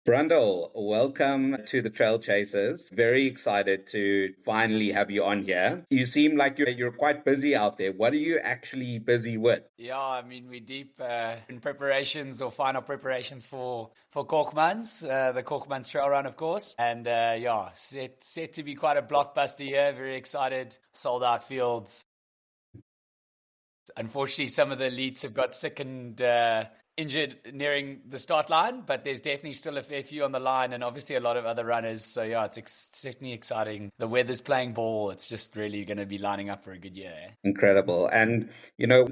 Brundle, welcome to the Trail Chasers. Very excited to finally have you on here. You seem like you're quite busy out there. What are you actually busy with? Yeah, I mean, we're deep in preparations or final preparations for Cogmans, the Cogmans Trail Run, of course. And yeah, set to be quite a blockbuster year. Very excited. Sold out fields. Unfortunately, some of the elites have got sick and injured nearing the start line, but there's definitely still a fair few on the line and obviously a lot of other runners. So yeah, it's certainly exciting. The weather's playing ball. It's just really going to be lining up for a good year. Incredible. And,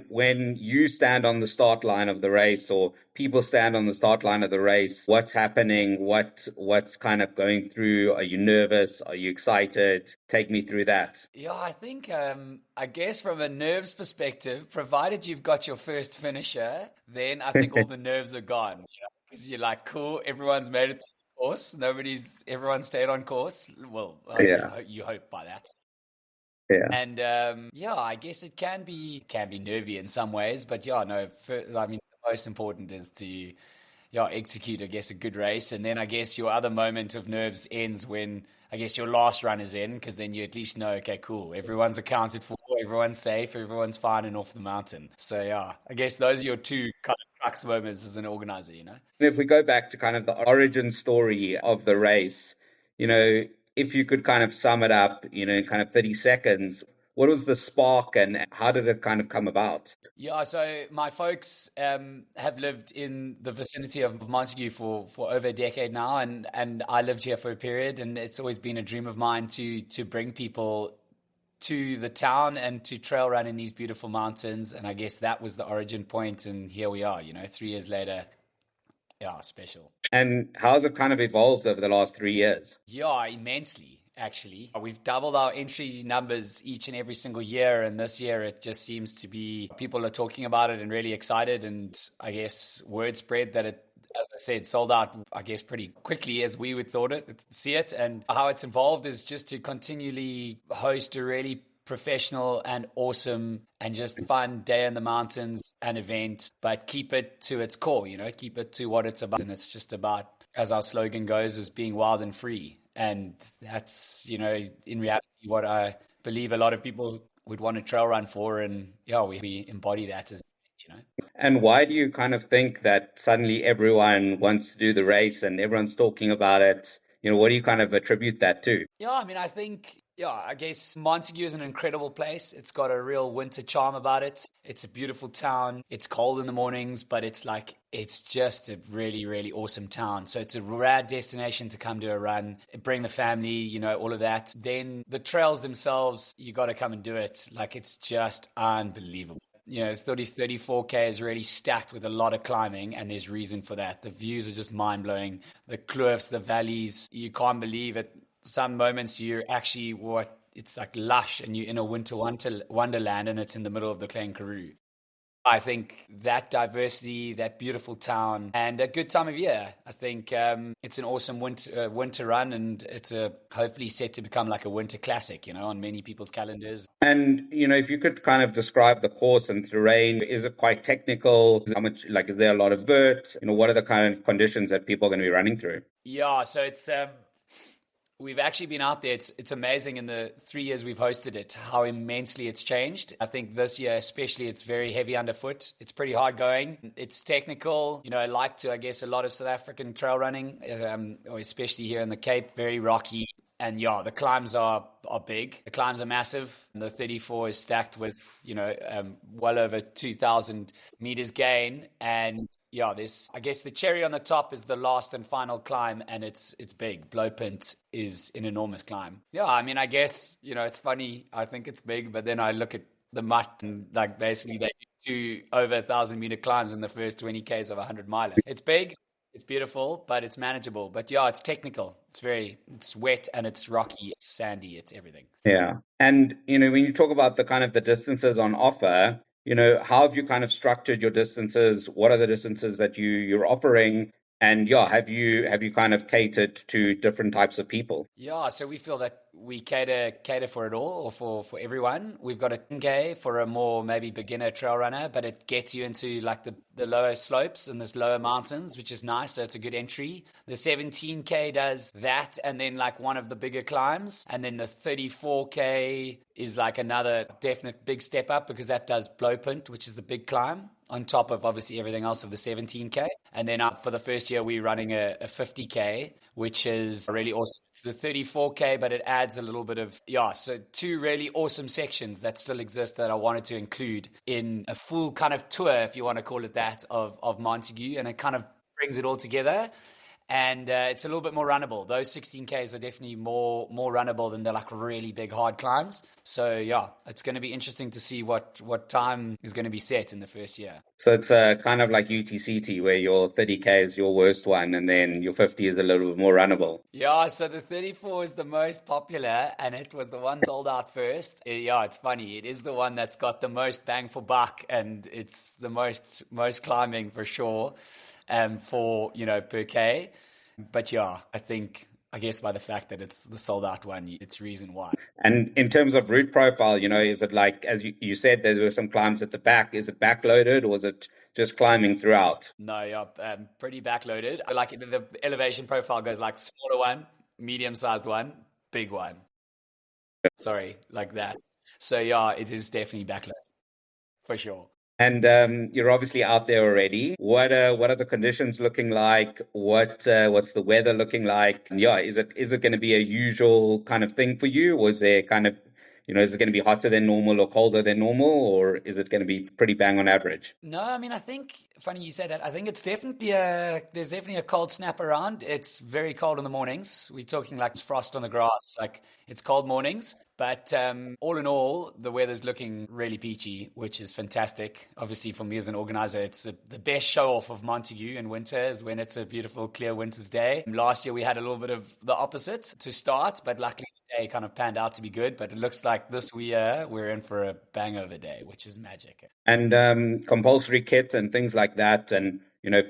when you stand on the start line of the race or people stand on the start line of the race, what's happening? What's kind of going through? Are you nervous? Are you excited? Take me through that. Yeah, I think, I guess from a nerves perspective, provided you've got your first finisher, then I think all the nerves are gone. Because you're like, cool, everyone's made it to the course. Everyone stayed on course. Well, Yeah. you hope by that. Yeah. And yeah, I guess it can be nervy in some ways, but yeah, no. I mean, the most important is to execute, I guess, a good race, and then I guess your other moment of nerves ends when I guess your last run is in, because then you at least know, okay, cool, everyone's accounted for, everyone's safe, everyone's fine and off the mountain. So yeah, I guess those are your two kind of crux moments as an organizer. If we go back to kind of the origin story of the race, if you could kind of sum it up, in kind of 30 seconds, what was the spark and how did it kind of come about? Yeah, so my folks have lived in the vicinity of Montagu for over a decade now, and I lived here for a period, and it's always been a dream of mine to bring people to the town and to trail run in these beautiful mountains, and I guess that was the origin point, and here we are, 3 years later. Yeah, special. And how's it kind of evolved over the last 3 years? Yeah, immensely, actually. We've doubled our entry numbers each and every single year, and this year it just seems to be people are talking about it and really excited, and I guess word spread that it, as I said, sold out, I guess, pretty quickly as we would see it. And how it's evolved is just to continually host a really professional and awesome and just fun day in the mountains and event, but keep it to its core, keep it to what it's about. And it's just about, as our slogan goes, is being wild and free. And that's, in reality, what I believe a lot of people would want to trail run for. And yeah, we embody that as And why do you kind of think that suddenly everyone wants to do the race and everyone's talking about it? What do you kind of attribute that to? Yeah, I mean, I guess Montagu is an incredible place. It's got a real winter charm about it. It's a beautiful town. It's cold in the mornings, but it's just a really, really awesome town. So it's a rad destination to come to a run, bring the family, all of that. Then the trails themselves, you got to come and do it. It's just unbelievable. 34K is really stacked with a lot of climbing, and there's reason for that. The views are just mind-blowing. The cliffs, the valleys, you can't believe it. Some moments you're actually it's like lush and you're in a winter wonderland and it's in the middle of the Glen Karoo. I think that diversity, that beautiful town, and a good time of year. I think it's an awesome winter run, and it's hopefully set to become like a winter classic, on many people's calendars. And, if you could kind of describe the course and terrain, is it quite technical? How much, is there a lot of vert? What are the kind of conditions that people are going to be running through? Yeah, so it's... We've actually been out there. It's amazing in the 3 years we've hosted it, how immensely it's changed. I think this year especially, it's very heavy underfoot. It's pretty hard going. It's technical, like to, I guess, a lot of South African trail running, or especially here in the Cape, very rocky. And yeah, the climbs are big. The climbs are massive. The 34 is stacked with, well over 2,000 meters gain. And yeah, I guess the cherry on the top is the last and final climb, and it's big. Blowpint is an enormous climb. Yeah, I mean, I guess, it's funny. I think it's big, but then I look at the mutt and basically they do over 1,000-meter climbs in the first 20 Ks of a 100-miler. It's big. It's beautiful, but it's manageable. But yeah, it's technical. It's wet and it's rocky, it's sandy, it's everything. Yeah. And, when you talk about the kind of the distances on offer, how have you kind of structured your distances? What are the distances that you're offering? And yeah, have you kind of catered to different types of people? Yeah, so we feel that we cater for it all, or for everyone. We've got a 10K for a more maybe beginner trail runner, but it gets you into like the lower slopes and this lower mountains, which is nice. So it's a good entry. The 17K does that, and then like one of the bigger climbs, and then the 34K is like another definite big step up, because that does Blowpunt, which is the big climb, on top of obviously everything else of the 17K. And then for the first year, we're running a 50K, which is really awesome. It's the 34K, but it adds a little bit of, so two really awesome sections that still exist that I wanted to include in a full kind of tour, if you want to call it that, of Montagu. And it kind of brings it all together. And it's a little bit more runnable. Those 16Ks are definitely more runnable than the like really big hard climbs. So it's going to be interesting to see what time is going to be set in the first year. So it's kind of like UTCT, where your 30K is your worst one, and then your 50 is a little bit more runnable. Yeah, so the 34 is the most popular, and it was the one sold out first. It's funny. It is the one that's got the most bang for buck, and it's the most climbing for sure. For per K, but I guess by the fact that it's the sold out one, it's reason why. And in terms of route profile, is it like, as you said, there were some climbs at the back? Is it backloaded, or is it just climbing throughout? No, pretty backloaded. Like the elevation profile goes like smaller one, medium sized one, big one. Sorry, like that. So it is definitely backloaded for sure. And you're obviously out there already. What are the conditions looking like? What's the weather looking like? And is it going to be a usual kind of thing for you, or is there kind of, is it going to be hotter than normal or colder than normal, or is it going to be pretty bang on average? No, I mean, I think, funny you say that. I think it's definitely there's definitely a cold snap around. It's very cold in the mornings. We're talking like frost on the grass. Like it's cold mornings. But all in all, the weather's looking really peachy, which is fantastic. Obviously, for me as an organizer, it's the best show-off of Montagu in winter is when it's a beautiful, clear winter's day. Last year, we had a little bit of the opposite to start, but luckily the day kind of panned out to be good. But it looks like this year, we're in for a bang of a day, which is magic. And compulsory kit and things like that, and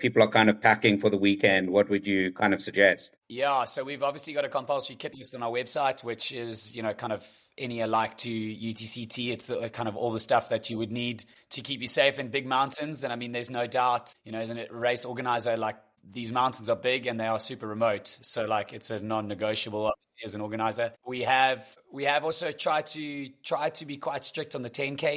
people are kind of packing for the weekend. What would you kind of suggest? Yeah, so we've obviously got a compulsory kit list on our website, which is, kind of any alike to UTCT. It's kind of all the stuff that you would need to keep you safe in big mountains. And I mean, there's no doubt, as a race organizer, like these mountains are big and they are super remote. So like it's a non-negotiable as an organizer. We have also tried to be quite strict on the 10K,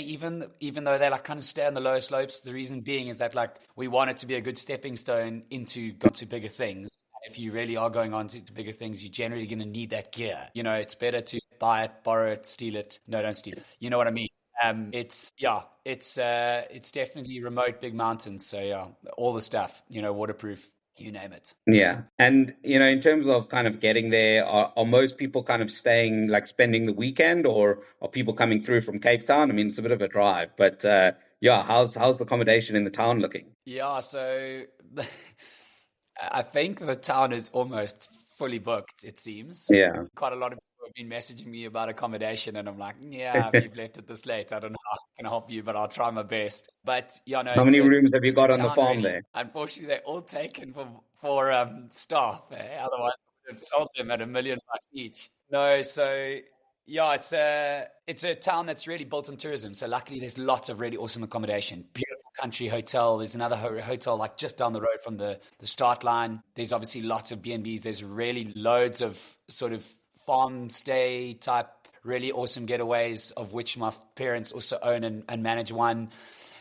even though they like kind of stay on the lower slopes. The reason being is that like we want it to be a good stepping stone into bigger things. If you really are going on to bigger things, you're generally going to need that gear. It's better to buy it, borrow it, steal it. No, don't steal it. You know what I mean? It's definitely remote big mountains. So all the stuff, waterproof. You name it. Yeah. And, in terms of kind of getting there, are most people kind of staying, like spending the weekend, or are people coming through from Cape Town? I mean, it's a bit of a drive, but how's the accommodation in the town looking? Yeah, so I think the town is almost fully booked, it seems. Yeah. Quite a lot of people have been messaging me about accommodation, and I'm like, if you've left it this late, I don't know how I can help you, but I'll try my best. But no. How many rooms have you got on the farm there? Unfortunately, they're all taken for staff. Otherwise, I would have sold them at $1 million each. No, so it's a town that's really built on tourism. So luckily, there's lots of really awesome accommodation. Beautiful country hotel. There's another hotel like just down the road from the start line. There's obviously lots of B&Bs. There's really loads of sort of farm stay type, really awesome getaways, of which my parents also own and manage one.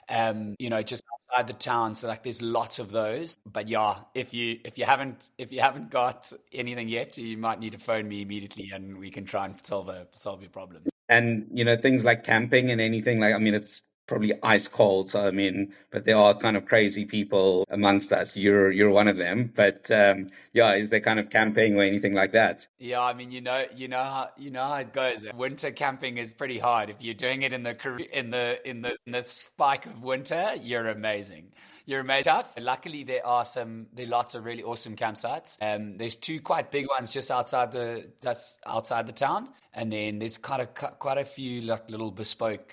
Just outside the town. So like there's lots of those. But if you haven't got anything yet, you might need to phone me immediately and we can try and solve your problem. And things like camping and anything, like, I mean, it's probably ice cold. So I mean, but there are kind of crazy people amongst us. You're one of them. But is there kind of camping or anything like that? Yeah, I mean, you know how it goes. Winter camping is pretty hard. If you're doing it in the spike of winter, you're amazing. You're amazing. Tough. Luckily, there are lots of really awesome campsites. There's two quite big ones just outside the town, and then there's quite a few like little bespoke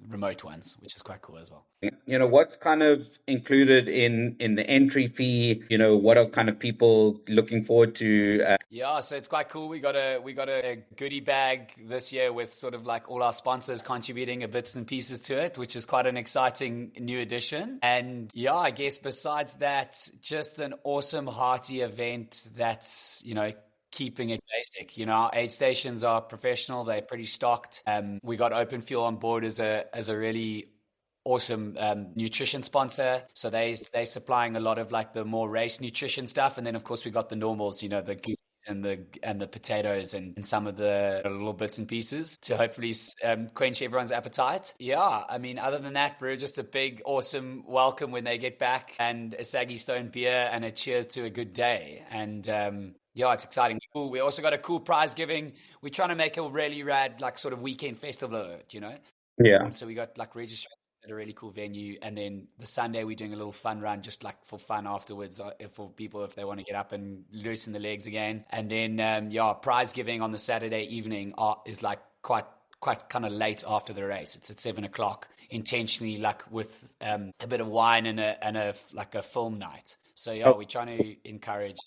remote ones, which is quite cool as well. What's kind of included in the entry fee? What are kind of people looking forward to? Yeah, so it's quite cool. We got a goodie bag this year with sort of like all our sponsors contributing a bits and pieces to it, which is quite an exciting new addition. And yeah, I guess besides that, just an awesome hearty event that's, keeping it basic. Our aid stations are professional. They're pretty stocked. We got Open Fuel on board as a really awesome nutrition sponsor. So they're supplying a lot of like the more race nutrition stuff. And then of course we got the normals, the goodies and the potatoes and some of the little bits and pieces to hopefully quench everyone's appetite. Yeah, I mean, other than that, we're just a big, awesome welcome when they get back, and a Saggy Stone beer and a cheers to a good day. And yeah, it's exciting. Cool. We also got a cool prize giving. We're trying to make a really rad, like sort of weekend festival of it, Yeah. So we got like registration at a really cool venue, and then the Sunday we're doing a little fun run just like for fun afterwards for people if they want to get up and loosen the legs again. And then prize giving on the Saturday evening is like quite kind of late after the race. It's at 7:00, intentionally like with a bit of wine and a like a film night. So yeah, we're trying to encourage,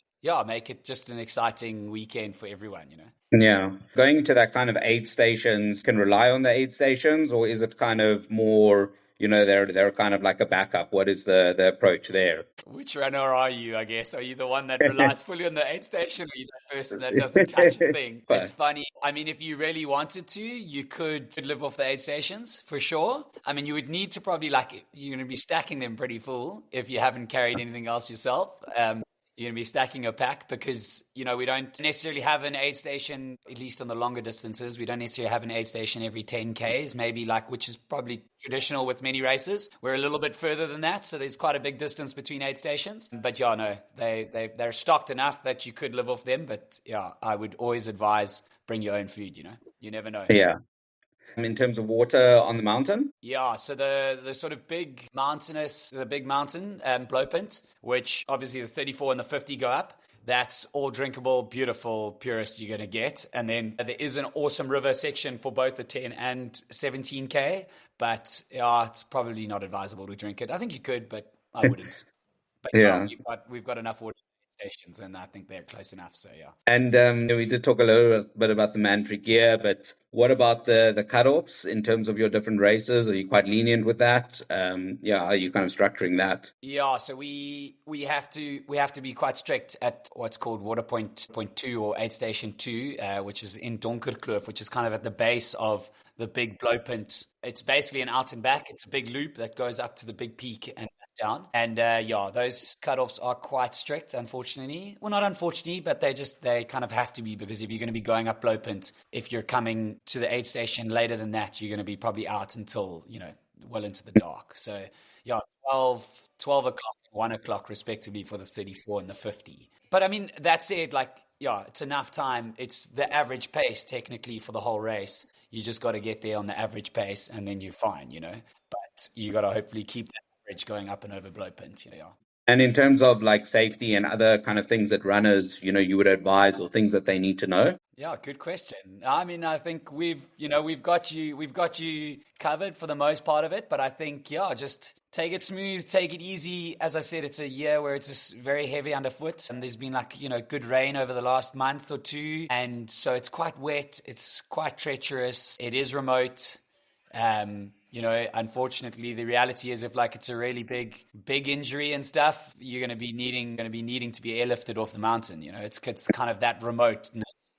make it just an exciting weekend for everyone, Yeah. Going to that kind of aid stations, can rely on the aid stations, or is it kind of more, they're kind of like a backup? What is the approach there? Which runner are you, I guess? Are you the one that relies fully on the aid station, or are you that person that doesn't touch a thing? It's funny. I mean, if you really wanted to, you could live off the aid stations for sure. I mean, you would need to probably you're going to be stacking them pretty full if you haven't carried anything else yourself. You're going to be stacking a pack because, we don't necessarily have an aid station, at least on the longer distances. We don't necessarily have an aid station every 10 Ks, maybe which is probably traditional with many races. We're a little bit further than that, so there's quite a big distance between aid stations. But they're stocked enough that you could live off them. But yeah, I would always advise bring your own food, You never know. Yeah. In terms of water on the mountain? Yeah, so the sort of big mountain, Blowpunt, which obviously the 34 and the 50 go up. That's all drinkable, beautiful, purest you're going to get. And then there is an awesome river section for both the 10 and 17K. But yeah, it's probably not advisable to drink it. I think you could, but I wouldn't. But yeah, we've got enough water stations, and I think they're close enough. So yeah. And we did talk a little bit about the mandatory gear, but what about the cutoffs in terms of your different races? Are you quite lenient with that? How are you kind of structuring that? Yeah, so we have to be quite strict at what's called Water Point 2 or Aid Station 2, which is in Donkerkloof, which is kind of at the base of the big Blowpunt. It's basically an out and back. It's a big loop that goes up to the big peak and down. And those cutoffs are quite strict, unfortunately. Well, not unfortunately, but they kind of have to be, because if you're going to be going up Blowpunt, if you're coming to the aid station later than that, you're going to be probably out until, well into the dark. So 12 o'clock, 1 o'clock respectively for the 34 and the 50. But I mean, that said, it's enough time. It's the average pace technically for the whole race. You just got to get there on the average pace and then you're fine, But you got to hopefully keep that average going up and over Blowpunt, And in terms of safety and other kind of things that runners, you would advise, or things that they need to know? Yeah, good question. I mean, I think we've got you covered for the most part of it, but I think, just take it smooth, take it easy. As I said, it's a year where it's just very heavy underfoot, and there's been good rain over the last month or two. And so it's quite wet. It's quite treacherous. It is remote. Unfortunately, the reality is if it's a really big injury and stuff, you're going to be needing to be airlifted off the mountain. It's kind of that remote.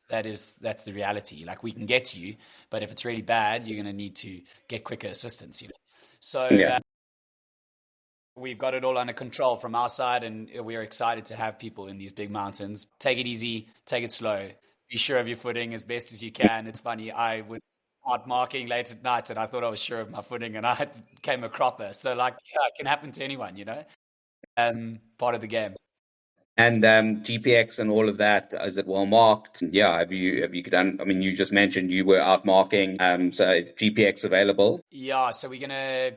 That's the reality. We can get to you, but if it's really bad, you're going to need to get quicker assistance. So we've got it all under control from our side, and we're excited to have people in these big mountains. Take it easy, take it slow. Be sure of your footing as best as you can. It's funny, I was hard marking late at night, and I thought I was sure of my footing, and I came a cropper. So it can happen to anyone, part of the game. And GPX and all of that, is it well marked? Yeah, have you done? I mean, you just mentioned you were out marking. So GPX available? Yeah, so we're gonna,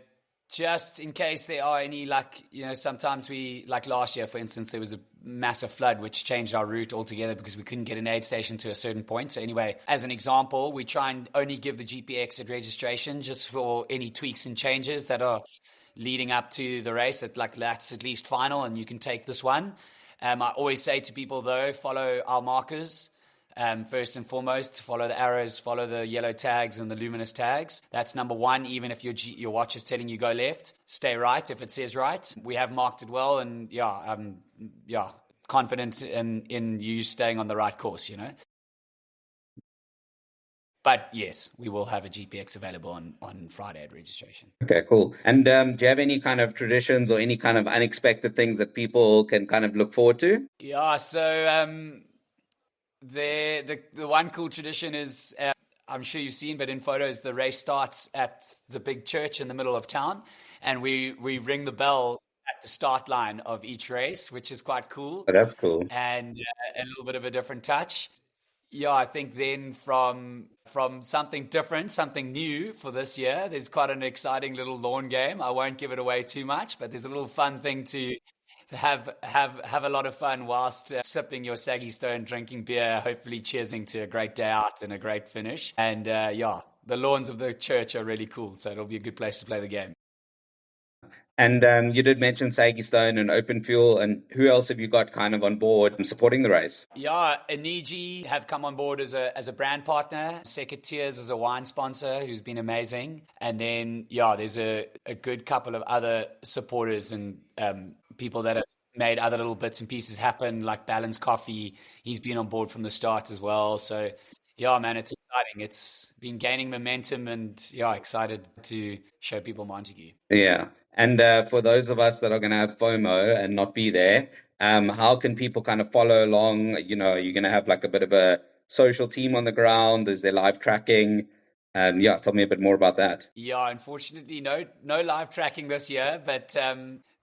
just in case there are any sometimes we, last year for instance, there was massive flood, which changed our route altogether because we couldn't get an aid station to a certain point. So anyway, as an example, we try and only give the GPX at registration just for any tweaks and changes that are leading up to the race, that's at least final, and you can take this one. I always say to people, though, follow our markers. First and foremost, follow the arrows, follow the yellow tags and the luminous tags. That's number one. Even if your watch is telling you go left, stay right if it says right. We have marked it well, and confident in you staying on the right course, But yes, we will have a GPX available on Friday at registration. Okay, cool. And do you have any kind of traditions or any kind of unexpected things that people can kind of look forward to? Yeah, so the one cool tradition is, I'm sure you've seen, but in photos, the race starts at the big church in the middle of town, and we ring the bell at the start line of each race, which is quite cool. Oh, that's cool. And a little bit of a different touch. Yeah, I think then from something different, something new for this year, there's quite an exciting little lawn game. I won't give it away too much, but there's a little fun thing to have a lot of fun whilst sipping your saggy stone, drinking beer, hopefully cheersing to a great day out and a great finish. And the lawns of the church are really cool, so it'll be a good place to play the game. And you did mention Saggy Stone and Open Fuel, and who else have you got kind of on board supporting the race? Yeah, Aniji have come on board as a brand partner. Secatiers as a wine sponsor, who's been amazing. And then, there's a good couple of other supporters and people that have made other little bits and pieces happen, like Balance Coffee. He's been on board from the start as well. So, yeah, man, it's exciting. It's been gaining momentum, and excited to show people Montagu. Yeah. And for those of us that are going to have FOMO and not be there, how can people kind of follow along? You're going to have like a bit of a social team on the ground. Is there live tracking? Tell me a bit more about that. Yeah, unfortunately, no live tracking this year, but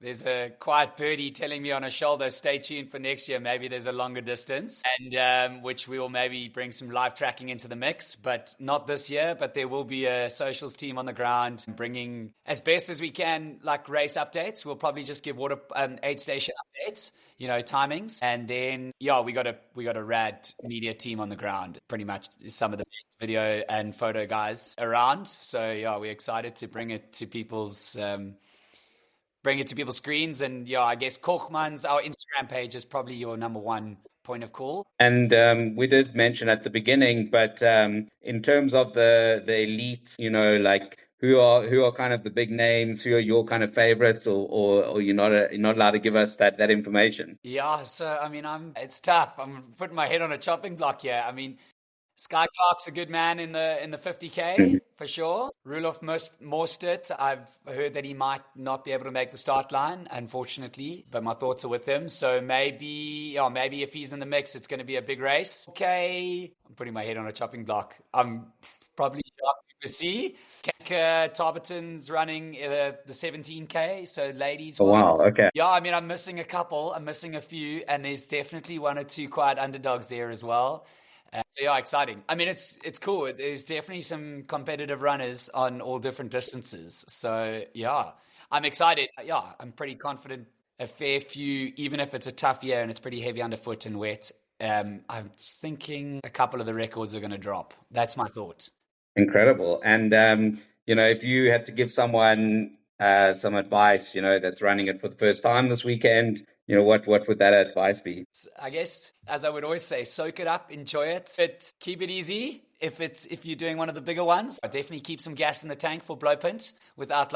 there's a quiet birdie telling me on a shoulder, stay tuned for next year. Maybe there's a longer distance, and which we will maybe bring some live tracking into the mix, but not this year. But there will be a socials team on the ground bringing as best as we can, like race updates. We'll probably just give water aid station updates, timings, and then we got a rad media team on the ground. Pretty much some of the best video and photo guys around. So we're excited to bring it to people's screens. And I guess Cogmans, our Instagram page, is probably your number one point of call. And we did mention at the beginning, but in terms of the elites, like who are kind of the big names, who are your kind of favorites, or you're not allowed to give us that information? Yeah, so I mean, it's tough. I'm putting my head on a chopping block here. I mean, Sky Clark's a good man in the 50K for sure. Roelof Mostert, I've heard that he might not be able to make the start line, unfortunately, but my thoughts are with him. So maybe if he's in the mix, it's going to be a big race. Okay, I'm putting my head on a chopping block. I'm probably shocked to see Kaka Tarboton's running the 17K, so ladies. Oh, wow, okay. Yeah, I mean, I'm missing a couple. I'm missing a few, and there's definitely one or two quiet underdogs there as well. So exciting. I mean, it's cool. There's definitely some competitive runners on all different distances. So I'm excited. I'm pretty confident. A fair few, even if it's a tough year and it's pretty heavy underfoot and wet. I'm thinking a couple of the records are going to drop. That's my thought. Incredible. And if you had to give someone some advice, that's running it for the first time this weekend, what would that advice be? I guess, as I would always say, soak it up, enjoy it, keep it easy. If you're doing one of the bigger ones, definitely keep some gas in the tank for blowpint without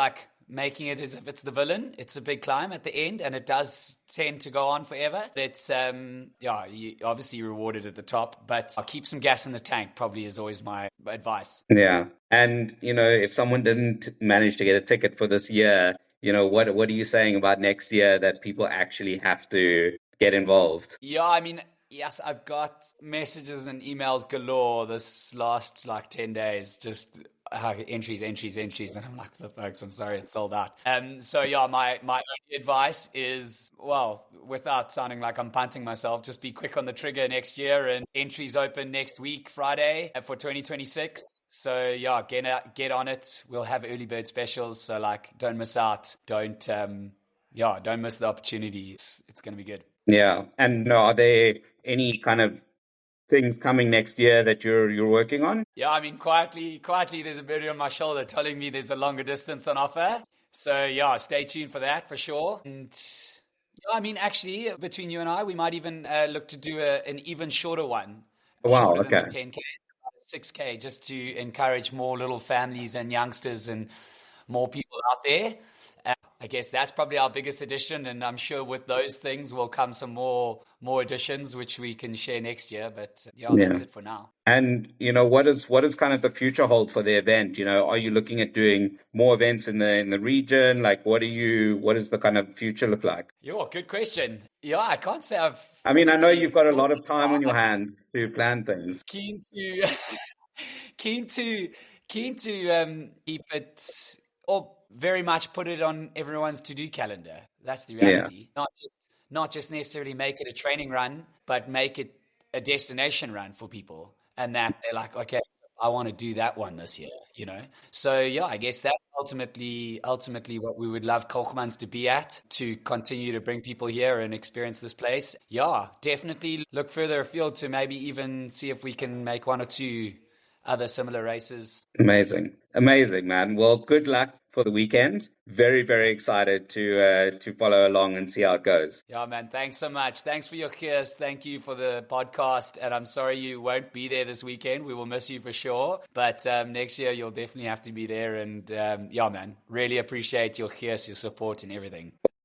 making it as if it's the villain. It's a big climb at the end, and it does tend to go on forever. It's you obviously rewarded at the top, but I'll keep some gas in the tank probably is always my advice. Yeah. And if someone didn't manage to get a ticket for this year, what are you saying about next year that people actually have to get involved? Yeah, I mean, yes, I've got messages and emails galore this last 10 days, just entries, and I'm like, folks, I'm sorry, it's sold out. So my only advice is, well, without sounding like I'm punting myself, just be quick on the trigger next year, and entries open next week, Friday, for 2026. So get on it. We'll have early bird specials, so don't miss out. Don't miss the opportunity. It's going to be good. Yeah. And are there any kind of things coming next year that you're working on? Yeah, I mean, quietly, there's a bird on my shoulder telling me there's a longer distance on offer. So yeah, stay tuned for that for sure. And yeah, I mean, actually, between you and I, we might even look to do an even shorter one, Wow. shorter than the Okay. 10K, about a 6K, just to encourage more little families and youngsters and more people out there. I guess that's probably our biggest addition, and I'm sure with those things will come some more additions which we can share next year. But yeah, Yeah. that's it for now. And what is kind of the future hold for the event? Are you looking at doing more events in the region? Like, what does the kind of future look like? Yeah, good question. Yeah, I can't say I've I mean, I know you've particularly got a thought lot of this time far. on your hands to plan things. Keen to keen to keep it, or very much put it on everyone's to-do calendar. That's the Yeah, reality. Not just necessarily make it a training run, but make it a destination run for people, and that they're like, okay, I want to do that one this year. So yeah, I guess that's ultimately what we would love Cogmans to be at, to continue to bring people here and experience this place. Yeah, definitely look further afield to maybe even see if we can make one or two other similar races. amazing, amazing, man. Well, good luck for the weekend. Very, very excited to follow along and see how it goes. Yeah, man. Thanks so much. Thanks for your kiss. Thank you for the podcast. And I'm sorry you won't be there this weekend. We will miss you for sure. But next year, you'll definitely have to be there. And yeah, man, really appreciate your kiss, your support, and everything.